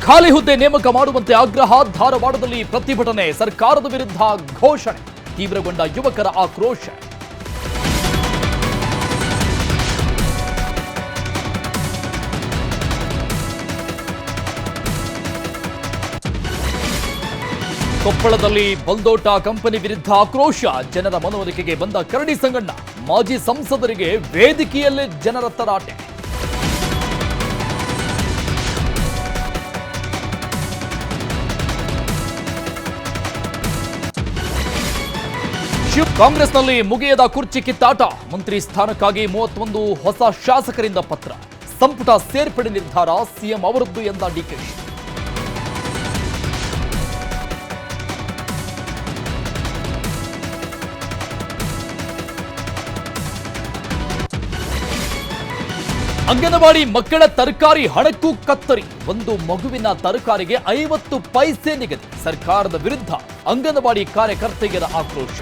ಖಾಲಿ ಹುದ್ದೆ ನೇಮಕ ಮಾಡುವಂತೆ ಆಗ್ರಹ, ಧಾರವಾಡದಲ್ಲಿ ಪ್ರತಿಭಟನೆ, ಸರ್ಕಾರದ ವಿರುದ್ಧ ಘೋಷಣೆ, ತೀವ್ರಗೊಂಡ ಯುವಕರ ಆಕ್ರೋಶ. ಕೊಪ್ಪಳದಲ್ಲಿ ಬಲ್ದೋಟ ಕಂಪನಿ ವಿರುದ್ಧ ಆಕ್ರೋಶ, ಜನರ ಮನವೊಲಿಕೆಗೆ ಬಂದ ಕರಡಿ ಸಂಗಣ್ಣ, ಮಾಜಿ ಸಂಸದರಿಗೆ ವೇದಿಕೆಯಲ್ಲೇ ಜನರ ತರಾಟೆ. ಕಾಂಗ್ರೆಸ್ನಲ್ಲಿ ಮುಗಿಯದ ಕುರ್ಚಿ ಕಿತ್ತಾಟ, ಮಂತ್ರಿ ಸ್ಥಾನಕ್ಕಾಗಿ 31 ಹೊಸ ಶಾಸಕರಿಂದ ಪತ್ರ, ಸಂಪುಟ ಸೇರ್ಪಡೆ ನಿರ್ಧಾರ ಸಿಎಂ ಅವರದ್ದು ಎಂದ ಡಿಕೆಶಿ. ಅಂಗನವಾಡಿ ಮಕ್ಕಳ ತರಕಾರಿ ಹಣಕ್ಕೂ ಕತ್ತರಿ, ಒಂದು ಮಗುವಿನ ತರಕಾರಿಗೆ 50 ಪೈಸೆ ನಿಗದಿ, ಸರ್ಕಾರದ ವಿರುದ್ಧ ಅಂಗನವಾಡಿ ಕಾರ್ಯಕರ್ತೆಯರ ಆಕ್ರೋಶ.